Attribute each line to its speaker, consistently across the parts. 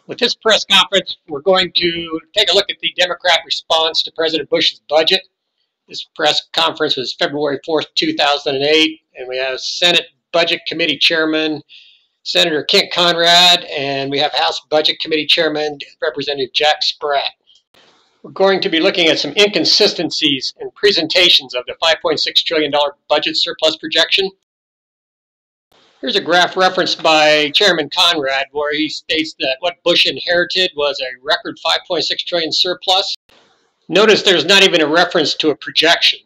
Speaker 1: With this press conference, we're going to take a look at the Democrat response to President Bush's budget. This press conference was February 4th, 2008, and we have Senate Budget Committee Chairman Senator Conrad, and we have House Budget Committee Chairman Representative Jack Spratt. We're going to be looking at some inconsistencies in presentations of the $5.6 trillion budget surplus projection. Here's a graph referenced by Chairman Conrad where he states that what Bush inherited was a record $5.6 trillion surplus. Notice there's not even a reference to a projection.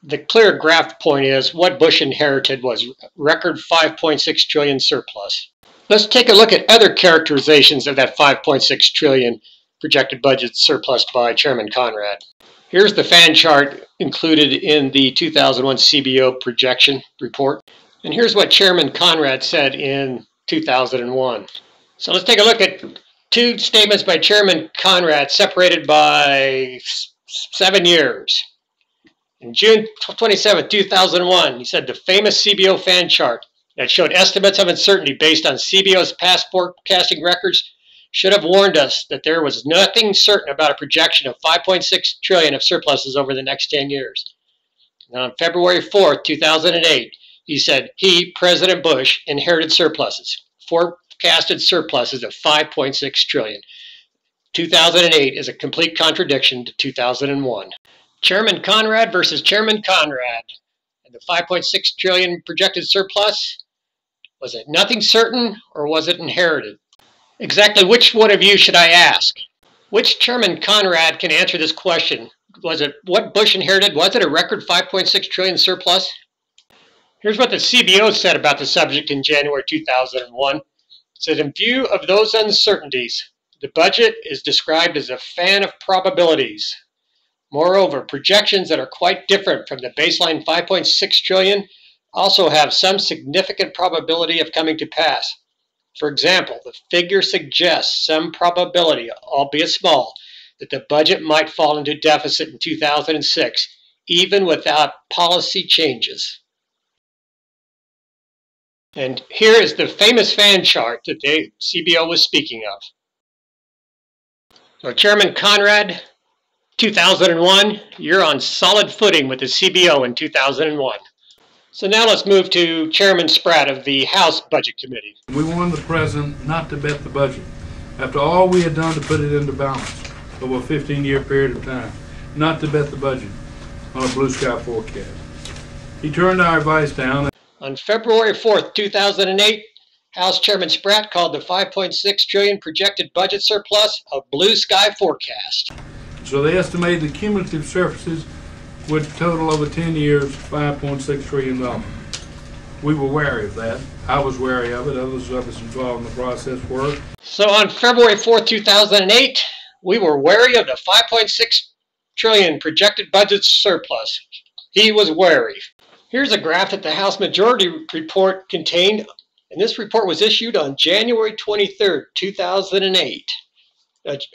Speaker 1: The clear graph point is what Bush inherited was record $5.6 trillion surplus. Let's take a look at other characterizations of that $5.6 trillion projected budget surplus by Chairman Conrad. Here's the fan chart included in the 2001 CBO projection report. And here's what Chairman Conrad said in 2001. So let's take a look at two statements by Chairman Conrad separated by 7 years. In June 27, 2001, he said the famous CBO fan chart that showed estimates of uncertainty based on CBO's past forecasting records should have warned us that there was nothing certain about a projection of $5.6 trillion of surpluses over the next 10 years. And on February 4, 2008, he said President Bush, inherited surpluses, forecasted surpluses of $5.6 trillion. 2008 is a complete contradiction to 2001. Chairman Conrad versus Chairman Conrad. And the $5.6 trillion projected surplus, was it nothing certain or was it inherited? Exactly which one of you should I ask? Which Chairman Conrad can answer this question? Was it what Bush inherited? Was it a record $5.6 trillion surplus? Here's what the CBO said about the subject in January 2001. It said, in view of those uncertainties, the budget is described as a fan of probabilities. Moreover, projections that are quite different from the baseline $5.6 trillion also have some significant probability of coming to pass. For example, the figure suggests some probability, albeit small, that the budget might fall into deficit in 2006, even without policy changes. And here is the famous fan chart that the CBO was speaking of. So Chairman Conrad, 2001, you're on solid footing with the CBO in 2001. So now let's move to Chairman Spratt of the House Budget Committee.
Speaker 2: We wanted the President not to bet the budget. After all we had done to put it into balance over a 15-year period of time, not to bet the budget on a blue sky forecast. He turned our advice down.
Speaker 1: On February 4th, 2008, House Chairman Spratt called the $5.6 trillion projected budget surplus a blue sky forecast.
Speaker 2: So they estimated the cumulative surpluses would total over 10 years $5.6 trillion. We were wary of that. I was wary of it. Others of us involved in the process were.
Speaker 1: So on February 4th, 2008, we were wary of the $5.6 trillion projected budget surplus. He was wary. Here's a graph that the House Majority Report contained, and this report was issued on January 23rd, 2008,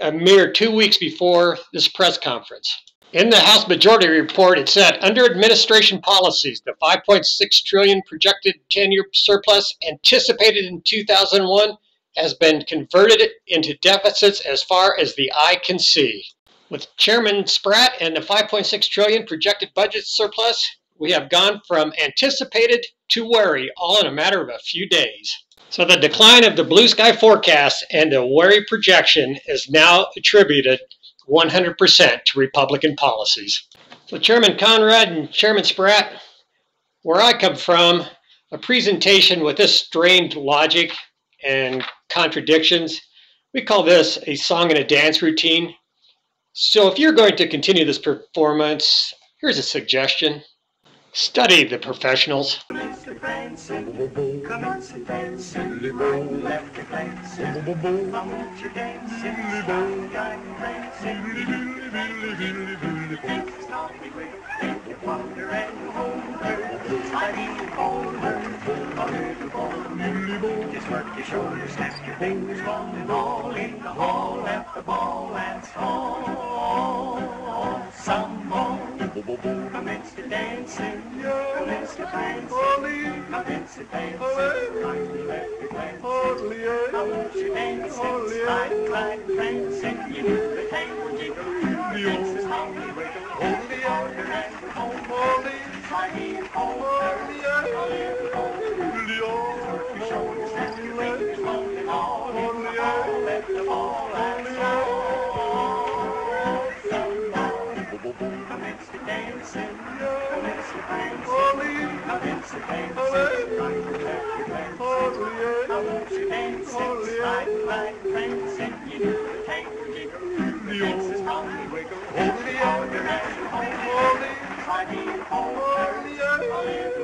Speaker 1: a mere 2 weeks before this press conference. In the House Majority Report, it said, under administration policies, the $5.6 trillion projected 10-year surplus anticipated in 2001 has been converted into deficits as far as the eye can see. With Chairman Spratt and the $5.6 trillion projected budget surplus, we have gone from anticipated to wary, all in a matter of a few days. So the decline of the blue sky forecast and the wary projection is now attributed 100% to Republican policies. So Chairman Conrad and Chairman Spratt, where I come from, a presentation with this strained logic and contradictions, we call this a song and a dance routine. So if you're going to continue this performance, here's a suggestion. Study the professionals.
Speaker 3: Just work your shoulders, snap your fingers, long and all in the hall at the ball, that's all. Some more. Commence to dancing, commence to dancing, commence to dancing, like the electric dancing. I want you dancing, slide, glide, prancing. You do the tango jiggle, the dances holly wiggle, hold the order and home, slidey and home, holly and home. Work your shoulders, snap your fingers, long and all, in the ball, let the ball and commence to dancing, commence to dancing, commence to dancing, like the electric dancing. I want you dancing, slide, glide, prancing. You do the tango jiggle, the dances holly wiggle, hold the order and home, slidey and home,